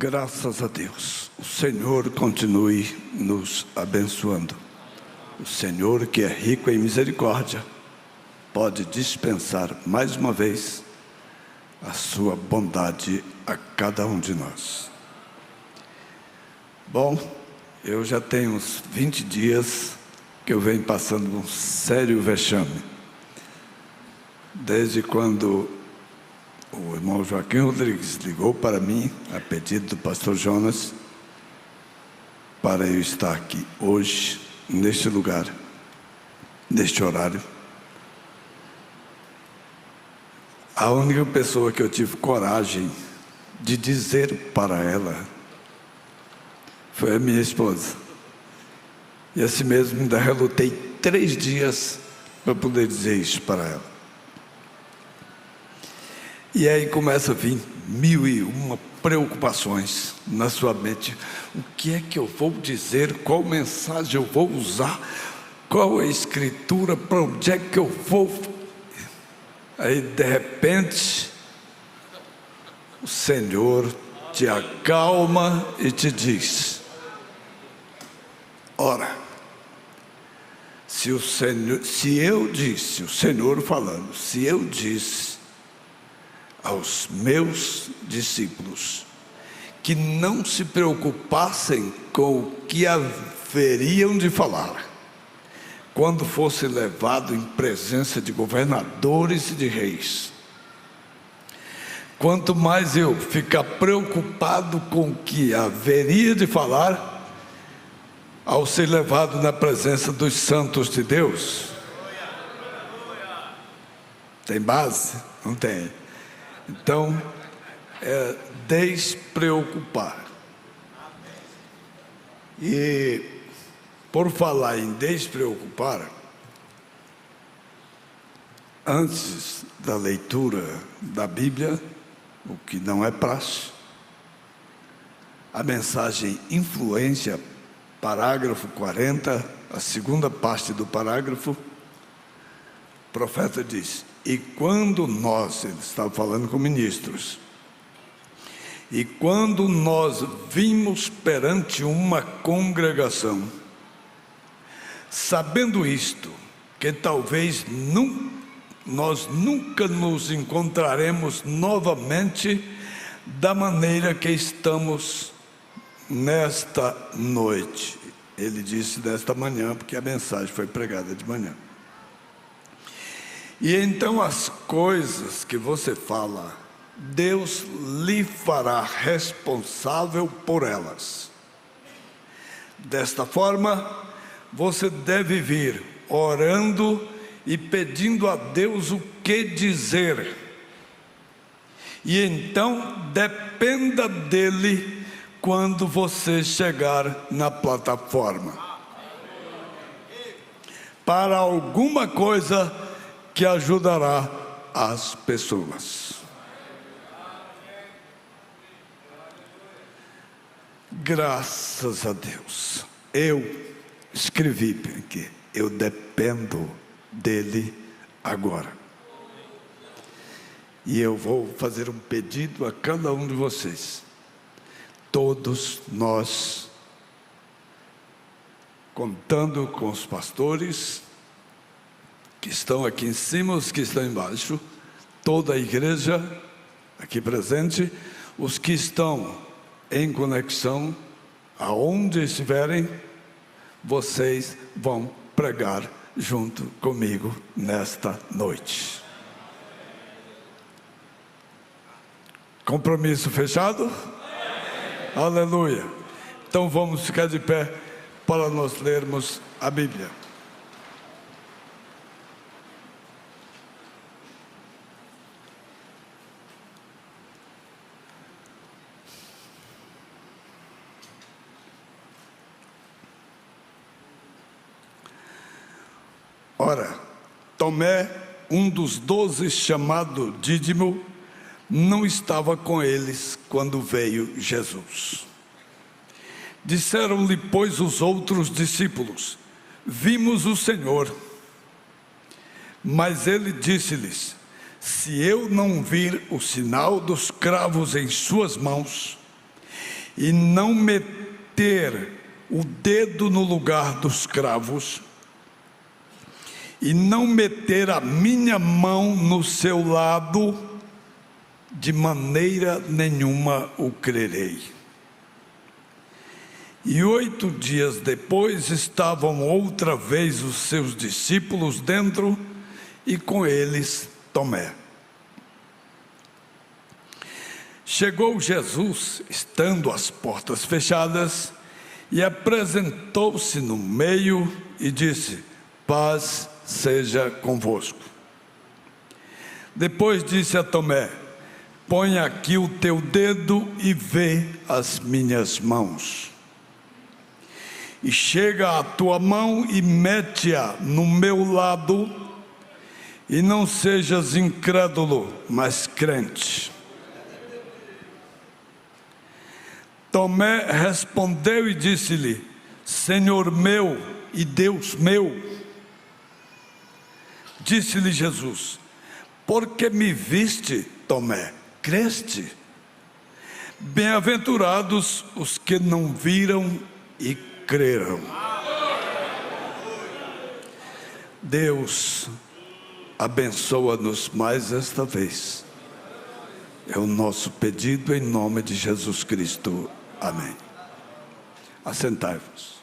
Graças a Deus, o Senhor continue nos abençoando. O Senhor, que é rico em misericórdia, pode dispensar mais uma vez a sua bondade a cada um de nós. Bom, eu já tenho uns 20 dias que eu venho passando um sério vexame. Desde quando o irmão Joaquim Rodrigues ligou para mim, a pedido do pastor Jonas, para eu estar aqui hoje, neste lugar, neste horário. A única pessoa que eu tive coragem de dizer para ela foi a minha esposa. E assim mesmo ainda relutei 3 dias para poder dizer isso para ela. E aí começa a vir 1001 preocupações na sua mente. O que é que eu vou dizer? Qual mensagem eu vou usar? Qual é a escritura? Para onde é que eu vou? Aí de repente o Senhor te acalma e te diz: ora, se eu disse, o Senhor falando, se eu disse aos meus discípulos que não se preocupassem com o que haveriam de falar quando fosse levado em presença de governadores e de reis, quanto mais eu ficar preocupado com o que haveria de falar ao ser levado na presença dos santos de Deus. Tem base? Não tem. Então, é despreocupar. E, por falar em despreocupar, antes da leitura da Bíblia, o que não é praxe, a mensagem influência, parágrafo 40, a segunda parte do parágrafo, o profeta diz: e quando nós, ele estava falando com ministros, e quando nós vimos perante uma congregação, sabendo isto, que talvez nós nunca nos encontraremos novamente da maneira que estamos nesta noite. Ele disse nesta manhã, porque a mensagem foi pregada de manhã. E então as coisas que você fala, Deus lhe fará responsável por elas. Desta forma, você deve vir orando e pedindo a Deus o que dizer. E então dependa dele quando você chegar na plataforma, para alguma coisa que ajudará as pessoas. Graças a Deus, eu escrevi aqui: eu dependo dele agora. E eu vou fazer um pedido a cada um de vocês. Todos nós, contando com os pastores que estão aqui em cima, os que estão embaixo, toda a igreja aqui presente, os que estão em conexão, aonde estiverem, vocês vão pregar junto comigo nesta noite. Compromisso fechado? Amém. Aleluia. Então vamos ficar de pé para nós lermos a Bíblia. Ora, Tomé, um dos 12, chamado Dídimo, não estava com eles quando veio Jesus. Disseram-lhe, pois, os outros discípulos: vimos o Senhor. Mas ele disse-lhes: se eu não vir o sinal dos cravos em suas mãos, e não meter o dedo no lugar dos cravos, e não meter a minha mão no seu lado, de maneira nenhuma o crerei. E 8 dias depois estavam outra vez os seus discípulos dentro, e com eles Tomé. Chegou Jesus, estando as portas fechadas, e apresentou-se no meio e disse: paz seja convosco. Depois disse a Tomé: põe aqui o teu dedo e vê as minhas mãos. E chega a tua mão e mete-a no meu lado, e não sejas incrédulo, mas crente. Tomé respondeu e disse-lhe: Senhor meu e Deus meu. Disse-lhe Jesus: porque me viste, Tomé, creste? Bem-aventurados os que não viram e creram. Deus abençoa-nos mais esta vez. É o nosso pedido em nome de Jesus Cristo. Amém. Assentai-vos.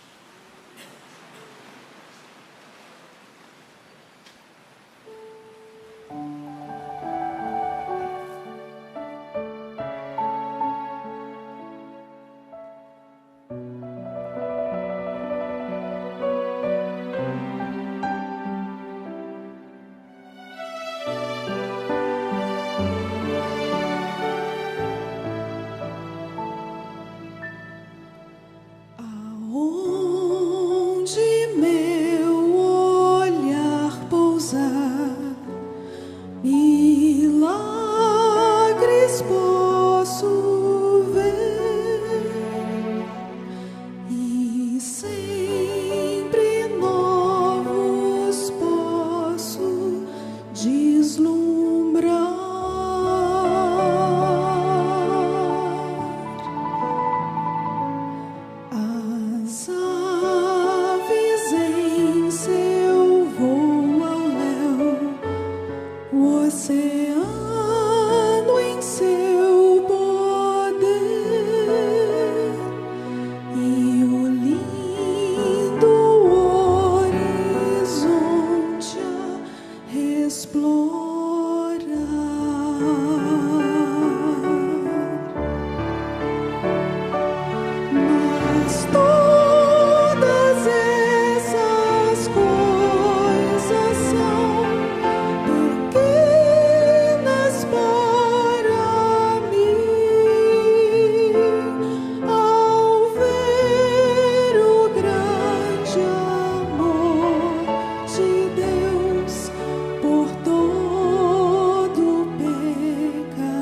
Deus por todo pecado.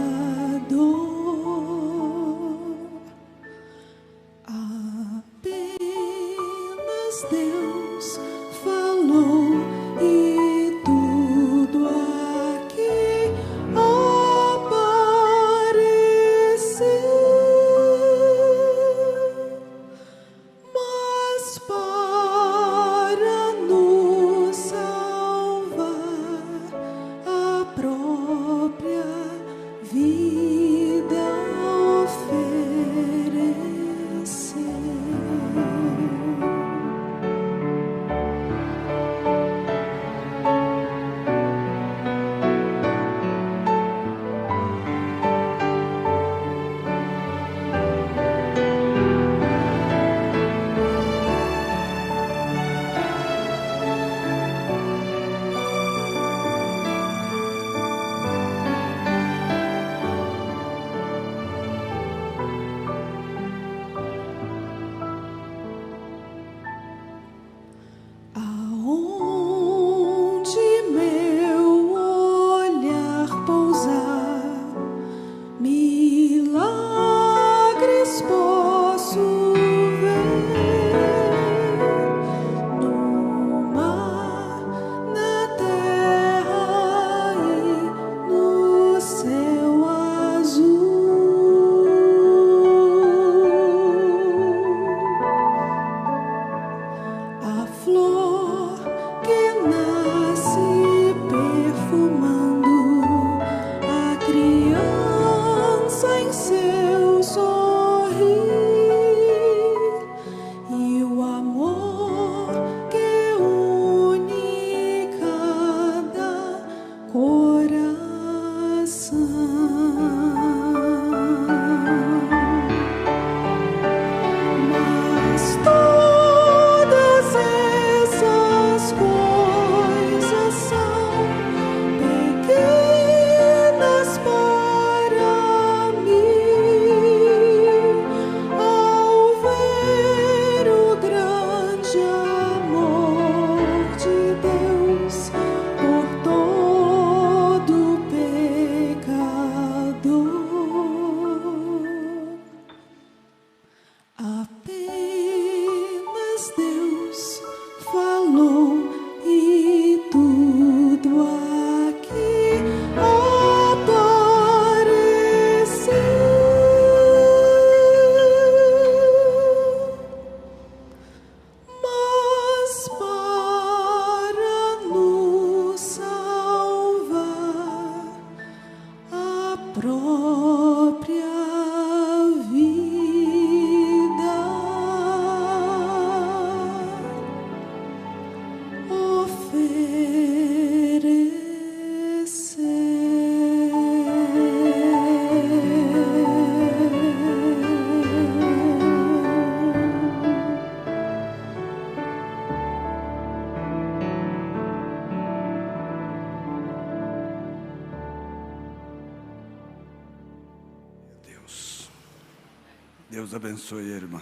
Deus abençoe, irmã.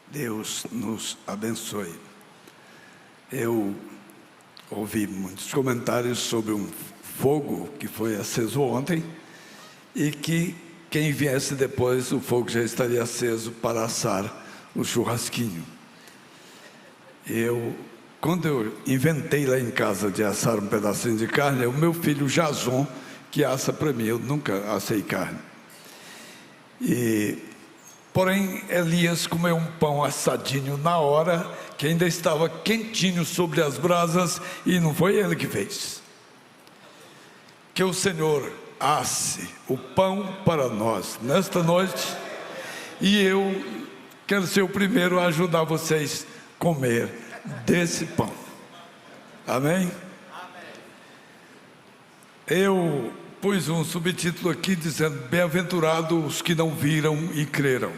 Deus nos abençoe. Eu ouvi muitos comentários sobre um fogo que foi aceso ontem e que quem viesse depois, o fogo já estaria aceso para assar o churrasquinho. Quando eu inventei lá em casa de assar um pedacinho de carne, é o meu filho Jason que assa para mim. Eu nunca assei carne. Porém, Elias comeu um pão assadinho na hora, que ainda estava quentinho sobre as brasas, e não foi ele que fez. Que o Senhor asse o pão para nós nesta noite, e eu quero ser o primeiro a ajudar vocês a comer desse pão. Amém? Eu pus um subtítulo aqui dizendo: bem-aventurados os que não viram e creram.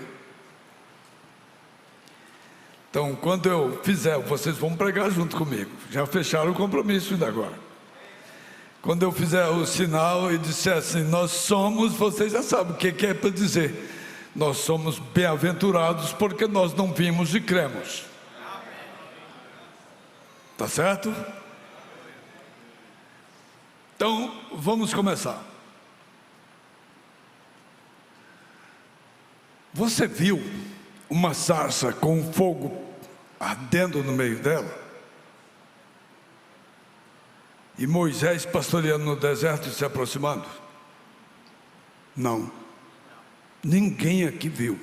Então, quando eu fizer, vocês vão pregar junto comigo. Já fecharam o compromisso ainda agora. Quando eu fizer o sinal e disser assim, nós somos, vocês já sabem o que é para dizer. Nós somos bem-aventurados porque nós não vimos e cremos. Tá certo? Então, vamos começar. Você viu uma sarça com fogo ardendo no meio dela? E Moisés pastoreando no deserto e se aproximando? Não. Ninguém aqui viu.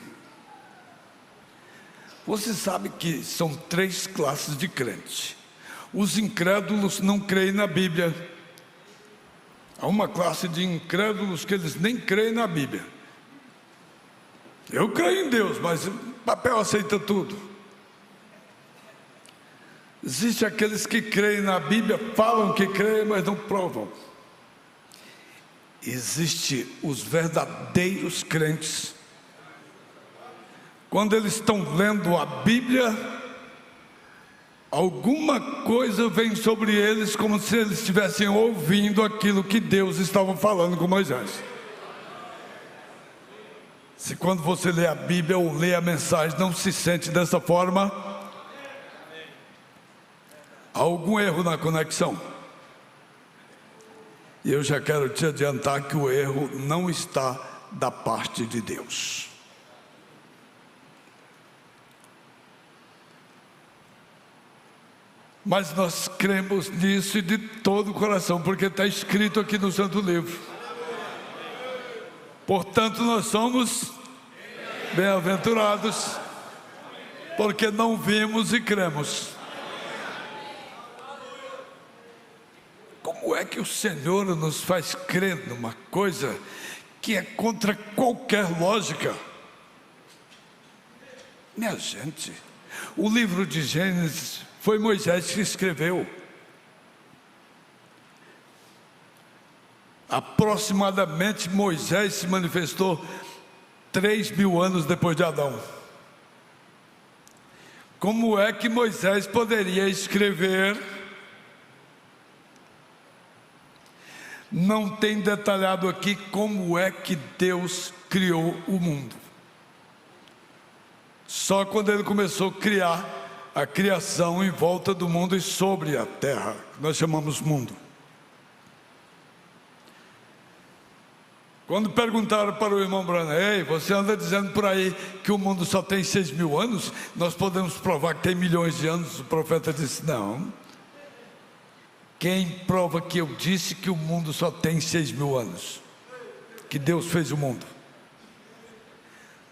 Você sabe que são 3 classes de crentes. Os incrédulos não creem na Bíblia. Há uma classe de incrédulos que eles nem creem na Bíblia. Eu creio em Deus, mas o papel aceita tudo. Existem aqueles que creem na Bíblia, falam que creem, mas não provam. Existem os verdadeiros crentes. Quando eles estão lendo a Bíblia, alguma coisa vem sobre eles, como se eles estivessem ouvindo aquilo que Deus estava falando com Moisés. Se quando você lê a Bíblia ou lê a mensagem não se sente dessa forma, há algum erro na conexão. E eu já quero te adiantar que o erro não está da parte de Deus. Mas nós cremos nisso e de todo o coração, porque está escrito aqui no Santo Livro. Portanto, nós somos bem-aventurados, porque não vimos e cremos. Como é que o Senhor nos faz crer numa coisa que é contra qualquer lógica? Minha gente, o livro de Gênesis foi Moisés que escreveu. Aproximadamente Moisés se manifestou 3.000 anos depois de Adão. Como é que Moisés poderia escrever? Não tem detalhado aqui como é que Deus criou o mundo. Só quando ele começou a criar a criação em volta do mundo e sobre a terra, nós chamamos mundo. Quando perguntaram para o irmão Branham: ei, você anda dizendo por aí que o mundo só tem 6.000 anos? Nós podemos provar que tem milhões de anos? O profeta disse: não. Quem prova que eu disse que o mundo só tem 6.000 anos? Que Deus fez o mundo.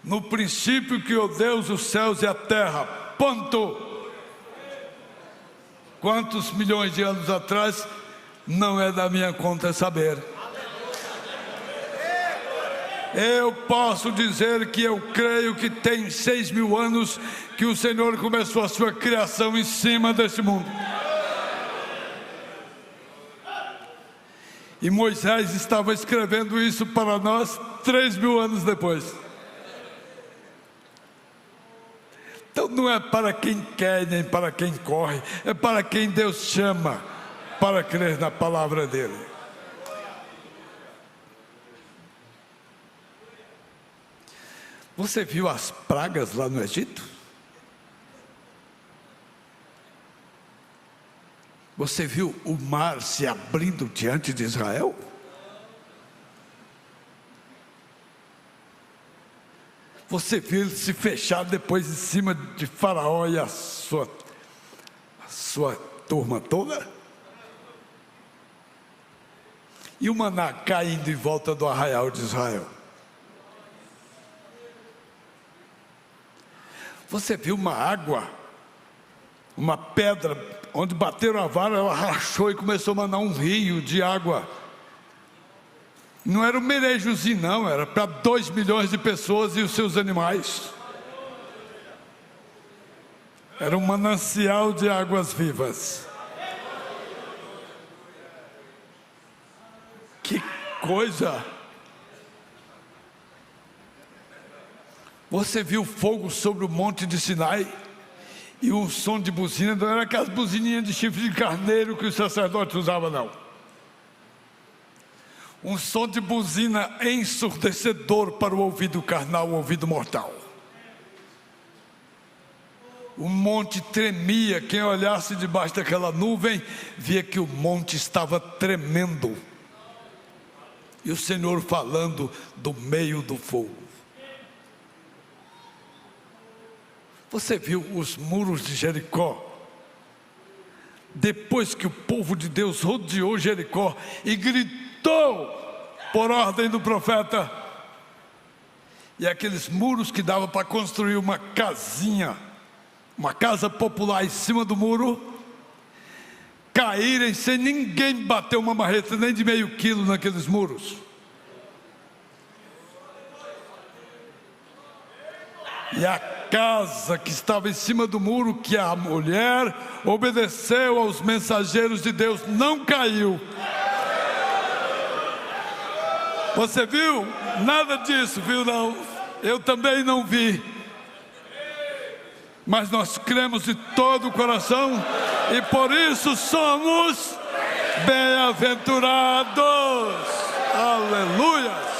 No princípio criou Deus os céus e a terra, ponto. Quantos milhões de anos atrás? Não é da minha conta saber. Eu posso dizer que eu creio que tem 6.000 anos que o Senhor começou a sua criação em cima desse mundo. E Moisés estava escrevendo isso para nós 3.000 anos depois. Então não é para quem quer nem para quem corre, é para quem Deus chama para crer na palavra dele. Você viu as pragas lá no Egito? Você viu o mar se abrindo diante de Israel? Você viu ele se fechar depois em cima de Faraó e a sua turma toda? E o maná caindo em volta do arraial de Israel? Você viu uma água, uma pedra, onde bateram a vara, ela rachou e começou a mandar um rio de água. Não era um merejozinho não, era para 2 milhões de pessoas e os seus animais. Era um manancial de águas vivas. Que coisa! Você viu fogo sobre o monte de Sinai? E um som de buzina, não era aquelas buzininhas de chifre de carneiro que os sacerdotes usavam, não. Um som de buzina ensurdecedor para o ouvido carnal, o ouvido mortal. O monte tremia, quem olhasse debaixo daquela nuvem, via que o monte estava tremendo. E o Senhor falando do meio do fogo. Você viu os muros de Jericó? Depois que o povo de Deus rodeou Jericó e gritou por ordem do profeta, e aqueles muros que dava para construir uma casinha, uma casa popular em cima do muro, caírem sem ninguém bater uma marreta nem de meio quilo naqueles muros. E a casa que estava em cima do muro, que a mulher obedeceu aos mensageiros de Deus, não caiu. Você viu? Nada disso, viu não? Eu também não vi. Mas nós cremos de todo o coração e por isso somos bem-aventurados. Aleluia!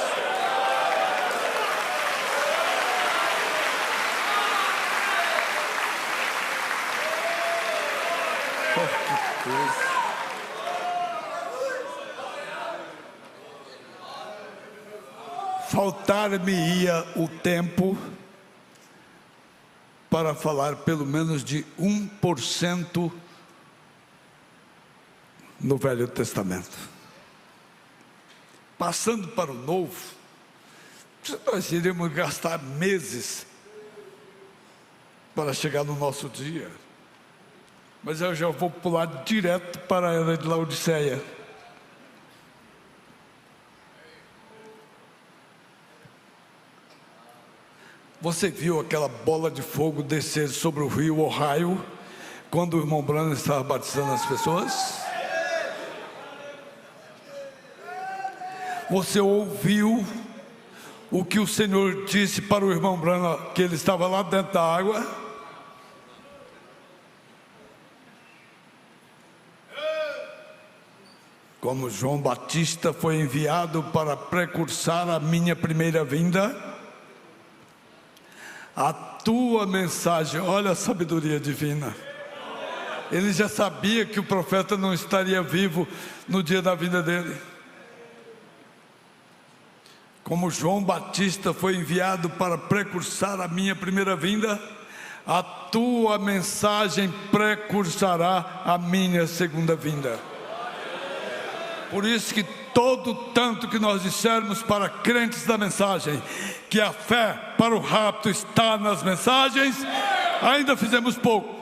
Faltar-me-ia o tempo para falar pelo menos de 1% no Velho Testamento. Passando para o Novo, nós iremos gastar meses para chegar no nosso dia. Mas eu já vou pular direto para a era de Laodiceia. Você viu aquela bola de fogo descer sobre o rio Ohio, quando o irmão Branham estava batizando as pessoas? Você ouviu o que o Senhor disse para o irmão Branham, que ele estava lá dentro da água? Como João Batista foi enviado para precursar a minha primeira vinda, a tua mensagem, olha a sabedoria divina. Ele já sabia que o profeta não estaria vivo no dia da vinda dele. Como João Batista foi enviado para precursar a minha primeira vinda, a tua mensagem precursará a minha segunda vinda. Por isso que todo tanto que nós dissermos para crentes da mensagem, que a fé para o rapto está nas mensagens, ainda fizemos pouco.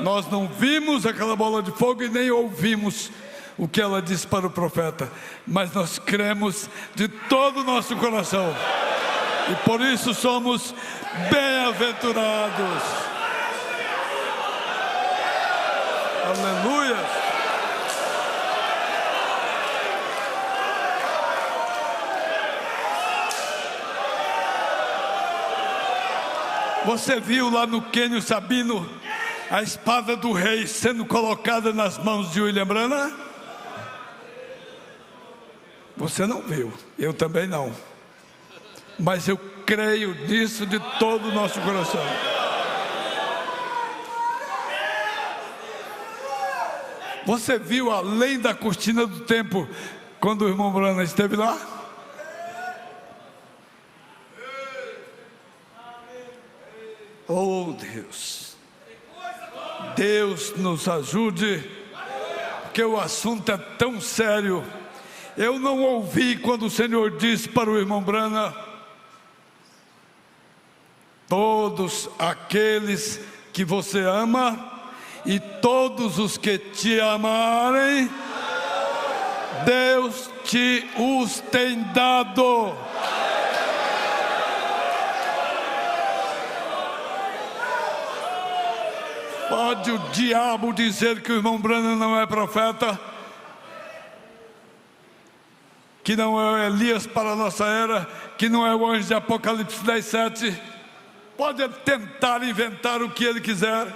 Nós não vimos aquela bola de fogo e nem ouvimos o que ela disse para o profeta, mas nós cremos de todo o nosso coração, e por isso somos bem-aventurados. Aleluia! Você viu lá no Quênio Sabino a espada do rei sendo colocada nas mãos de William Branham? Você não viu, eu também não. mas eu creio nisso de todo o nosso coração. Você viu além da cortina do tempo quando o irmão Branham esteve lá? Oh Deus, Deus nos ajude, porque o assunto é tão sério. Eu não ouvi quando o Senhor disse para o irmão Branham: todos aqueles que você ama e todos os que te amarem, Deus te os tem dado. Pode o diabo dizer que o irmão Branham não é profeta, que não é Elias para a nossa era, que não é o anjo de Apocalipse 10:7. Pode tentar inventar o que ele quiser,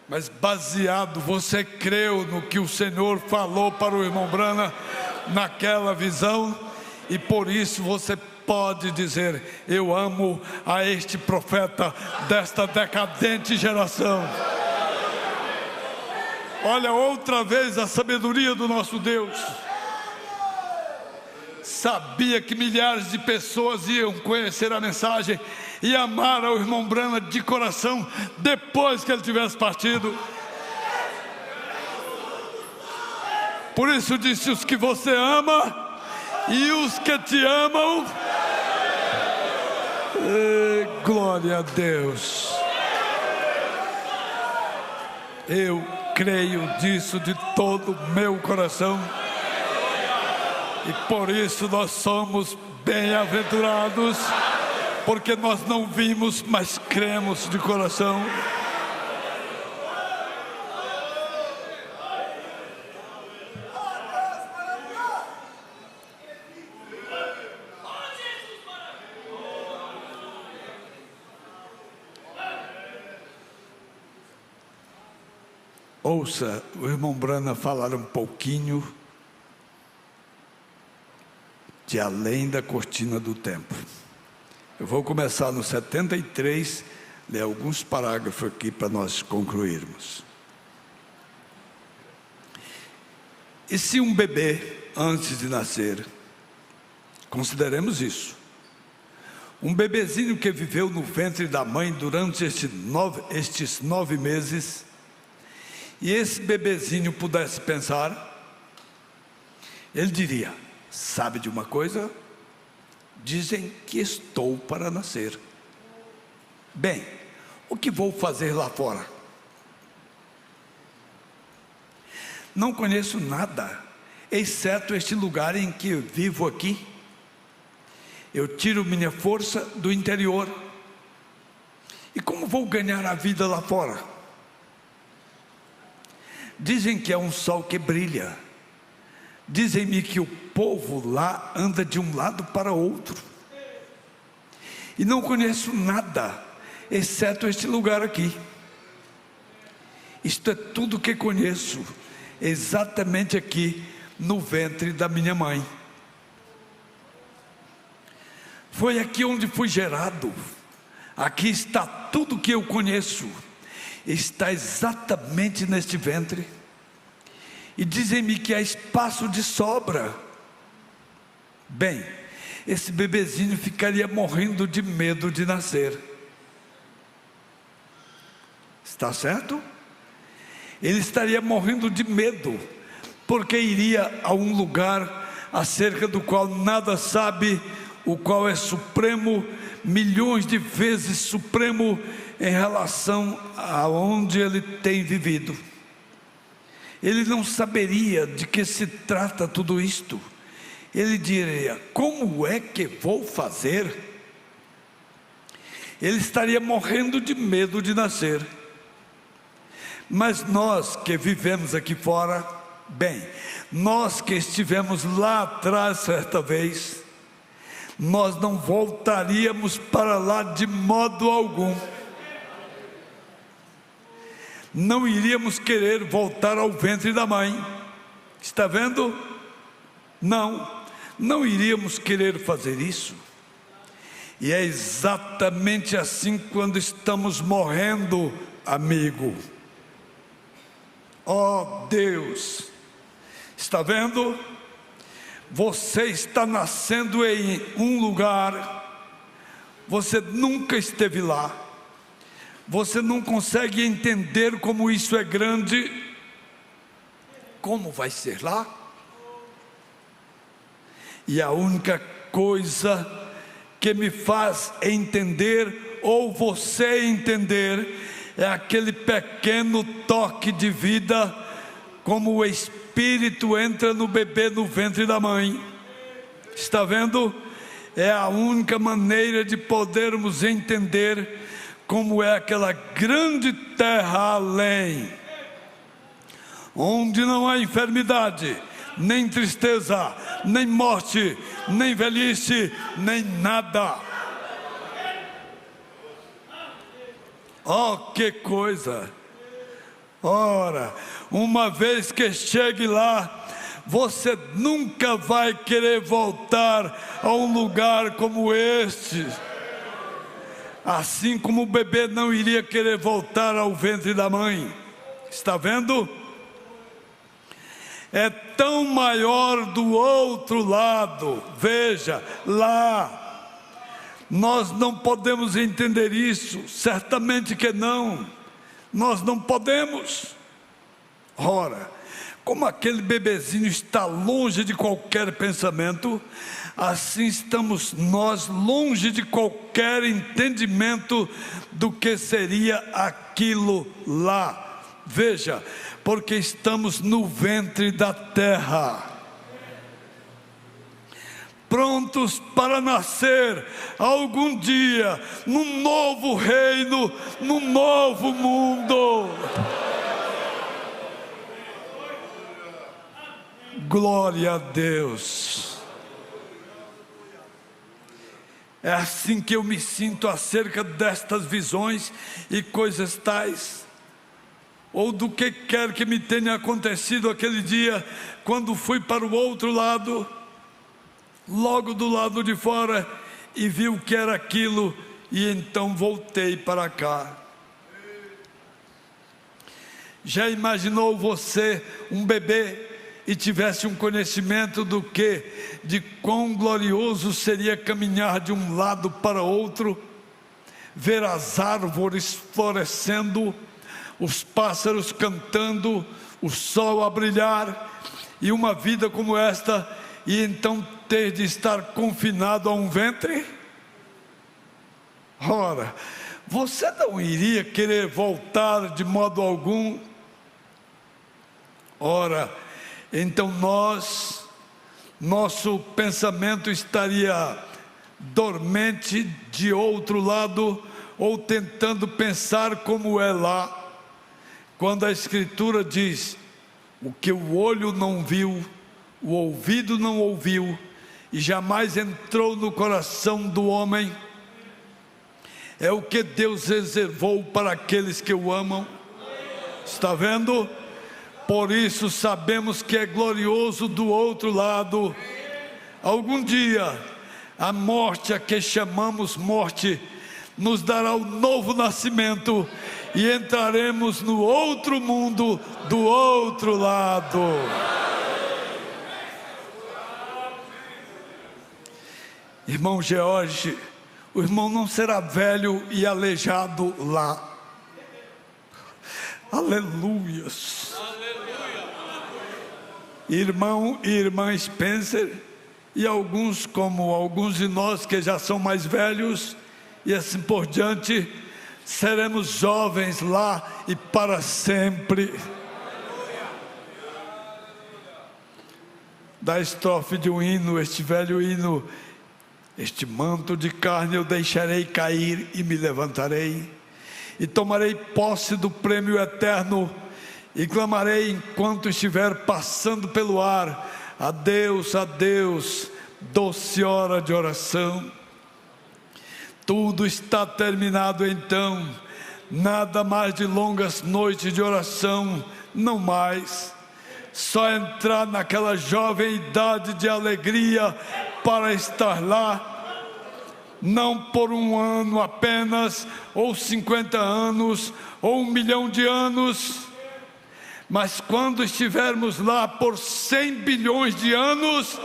mas baseado, você creu no que o Senhor falou para o irmão Branham naquela visão, e por isso você pode dizer: eu amo a este profeta desta decadente geração. Olha outra vez a sabedoria do nosso Deus. Sabia que milhares de pessoas iam conhecer a mensagem e amar ao irmão Branham de coração depois que ele tivesse partido. Por isso disse: os que você ama e os que te amam. Glória a Deus. Eu creio disso de todo o meu coração, e por isso nós somos bem-aventurados, porque nós não vimos, mas cremos de coração. Ouça o irmão Branham falar um pouquinho de além da cortina do tempo. Eu vou começar no 73, ler alguns parágrafos aqui para nós concluirmos. E se um bebê, antes de nascer, consideremos isso, um bebezinho que viveu no ventre da mãe durante estes 9 meses, e esse bebezinho pudesse pensar, ele diria: sabe de uma coisa? Dizem que estou para nascer. Bem, o que vou fazer lá fora? Não conheço nada, exceto este lugar em que eu vivo aqui. Eu tiro minha força do interior. E como vou ganhar a vida lá fora? Dizem que é um sol que brilha. Dizem-me que o povo lá anda de um lado para outro. E não conheço nada, exceto este lugar aqui. Isto é tudo que conheço, exatamente aqui no ventre da minha mãe. Foi aqui onde fui gerado. Aqui está tudo que eu conheço. Está exatamente neste ventre. E dizem-me que há espaço de sobra. Bem, esse bebezinho ficaria morrendo de medo de nascer. Está certo? Ele estaria morrendo de medo, porque iria a um lugar acerca do qual nada sabe, o qual é supremo, milhões de vezes supremo em relação a onde ele tem vivido. Ele não saberia de que se trata tudo isto. Ele diria: como é que vou fazer? Ele estaria morrendo de medo de nascer. Mas nós que vivemos aqui fora, bem, nós que estivemos lá atrás certa vez, nós não voltaríamos para lá de modo algum. Não iríamos querer voltar ao ventre da mãe. Está vendo? Não iríamos querer fazer isso. E é exatamente assim quando estamos morrendo, amigo. Oh Deus, está vendo? Você está nascendo em um lugar, você nunca esteve lá, você não consegue entender como isso é grande. Como vai ser lá? E a única coisa que me faz entender, ou você entender, é aquele pequeno toque de vida, como o Espírito entra no bebê no ventre da mãe. Está vendo? É a única maneira de podermos entender como é aquela grande terra além, onde não há enfermidade, nem tristeza, nem morte, nem velhice, nem nada. Oh, que coisa! Ora, uma vez que chegue lá, você nunca vai querer voltar a um lugar como este. Assim como o bebê não iria querer voltar ao ventre da mãe. Está vendo? É tão maior do outro lado. Veja, lá. Nós não podemos entender isso, certamente que não. Nós não podemos. Ora, como aquele bebezinho está longe de qualquer pensamento, assim estamos nós longe de qualquer entendimento do que seria aquilo lá. Veja, porque estamos no ventre da terra, prontos para nascer algum dia num novo reino, num novo mundo. Glória a Deus. É assim que eu me sinto acerca destas visões e coisas tais, ou do que quer que me tenha acontecido aquele dia, quando fui para o outro lado, logo do lado de fora, e vi o que era aquilo, e então voltei para cá. Já imaginou você, um bebê, e tivesse um conhecimento de quão glorioso seria caminhar de um lado para outro, ver as árvores florescendo, os pássaros cantando, o sol a brilhar, e uma vida como esta, e então ter de estar confinado a um ventre? Ora, você não iria querer voltar de modo algum? Ora, então nosso pensamento estaria dormente de outro lado, ou tentando pensar como é lá, quando a Escritura diz: o que o olho não viu, o ouvido não ouviu, e jamais entrou no coração do homem, é o que Deus reservou para aqueles que o amam. Está vendo? Por isso sabemos que é glorioso do outro lado. Algum dia, a morte, a que chamamos morte, nos dará um novo nascimento, e entraremos no outro mundo, do outro lado. Irmão George, o irmão não será velho e aleijado lá. Aleluias. Irmão e irmã Spencer, e alguns de nós que já são mais velhos, e assim por diante, seremos jovens lá e para sempre. Da estrofe de um hino, este velho hino: este manto de carne eu deixarei cair e me levantarei, e tomarei posse do prêmio eterno, e clamarei enquanto estiver passando pelo ar: adeus, adeus, doce hora de oração. Tudo está terminado então, nada mais de longas noites de oração, não mais. só entrar naquela jovem idade de alegria para estar lá, não por 1 ano apenas, ou 50 anos, ou 1 milhão de anos, mas quando estivermos lá por 100 bilhões de anos,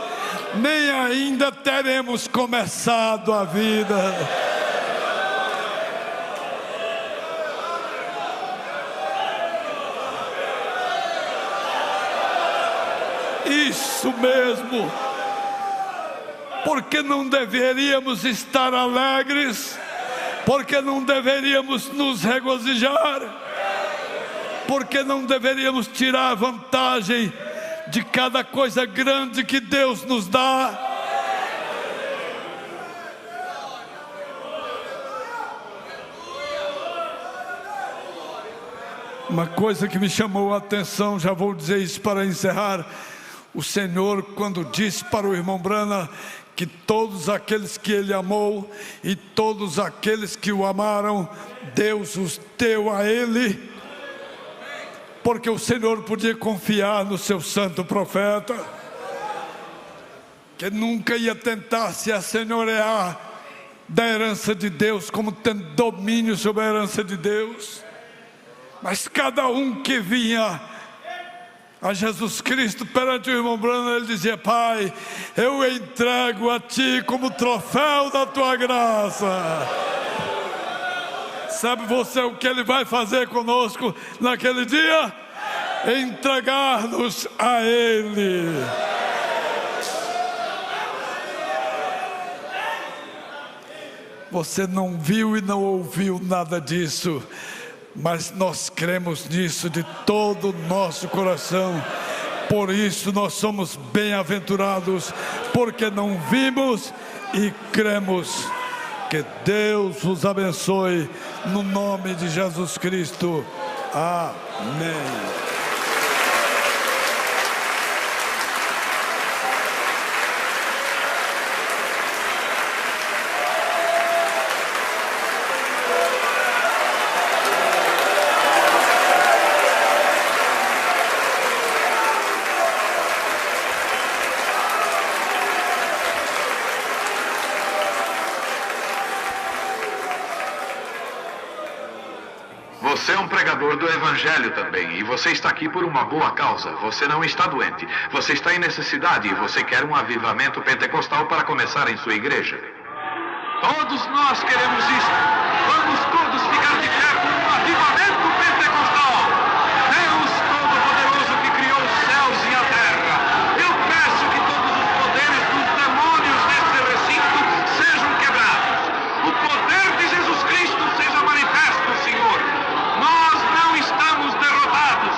nem ainda teremos começado a vida. Isso mesmo. Porque não deveríamos estar alegres? Porque não deveríamos nos regozijar? Porque não deveríamos tirar vantagem de cada coisa grande que Deus nos dá? Uma coisa que me chamou a atenção, já vou dizer isso para encerrar. O Senhor, quando disse para o irmão Branham que todos aqueles que Ele amou e todos aqueles que o amaram, Deus os deu a Ele, porque o Senhor podia confiar no seu santo profeta, que nunca ia tentar se assenhorear da herança de Deus, como tendo domínio sobre a herança de Deus. Mas cada um que vinha a Jesus Cristo perante o irmão Branham, ele dizia: Pai, eu entrego a Ti como troféu da Tua graça. Sabe você o que Ele vai fazer conosco naquele dia? Entregar-nos a Ele. Você não viu e não ouviu nada disso, mas nós cremos nisso de todo o nosso coração. Por isso nós somos bem-aventurados, porque não vimos e cremos. Que Deus os abençoe, no nome de Jesus Cristo. Amém. Você é um pregador do Evangelho também, e você está aqui por uma boa causa. Você não está doente, você está em necessidade e você quer um avivamento pentecostal para começar em sua igreja. Todos nós queremos isso. Vamos todos ficar de pé por um avivamento pentecostal. Deus Todo-Poderoso que criou os céus e a terra, eu peço que todos os poderes dos demônios nesse recinto sejam quebrados. O poder de Jesus Cristo seja manifesto, Senhor. Nós não estamos derrotados.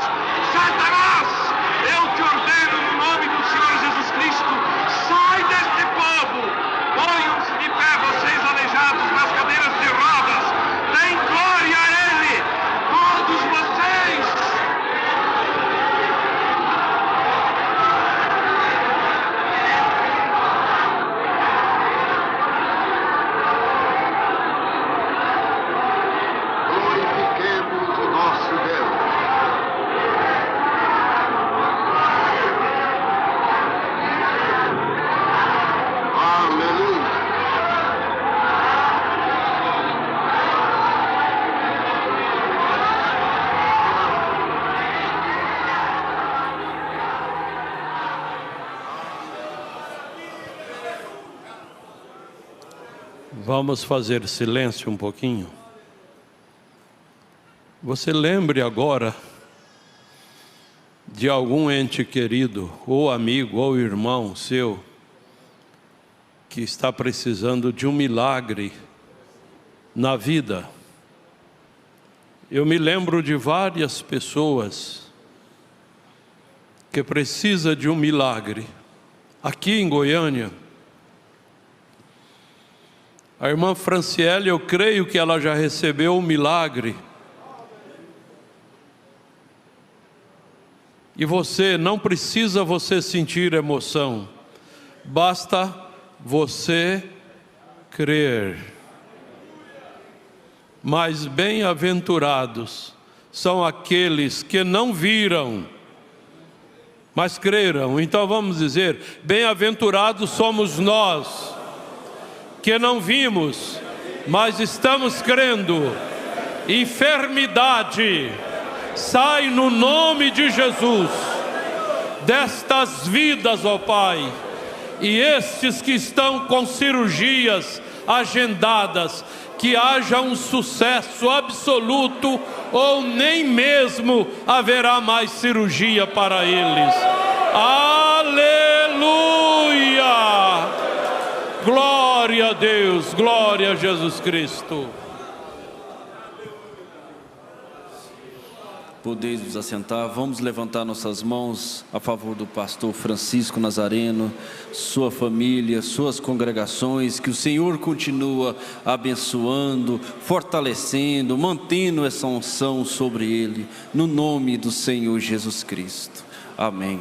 Satanás, eu te ordeno no nome do Senhor Jesus Cristo, sai deste povo. Ponham-se de pé vocês aleijados nas cadeiras de rodas. Deem glória a Ele, todos vocês. Glorifiquemos o nosso Deus. Aleluia. Vamos fazer silêncio um pouquinho. Você lembre agora de algum ente querido, ou amigo, ou irmão seu, que está precisando de um milagre na vida. Eu me lembro de várias pessoas que precisam de um milagre. Aqui em Goiânia, a irmã Franciele, eu creio que ela já recebeu um milagre. E você, não precisa você sentir emoção, basta você crer. Mas bem-aventurados são aqueles que não viram, mas creram. Então vamos dizer: bem-aventurados somos nós, que não vimos, mas estamos crendo. Enfermidade, sai no nome de Jesus destas vidas, ó Pai. E estes que estão com cirurgias agendadas, que haja um sucesso absoluto, ou nem mesmo haverá mais cirurgia para eles. Aleluia! Glória a Deus, glória a Jesus Cristo. Podeis vos assentar. Vamos levantar nossas mãos a favor do pastor Francisco Nazareno, sua família, suas congregações. Que o Senhor continua abençoando, fortalecendo, mantendo essa unção sobre ele, no nome do Senhor Jesus Cristo. Amém.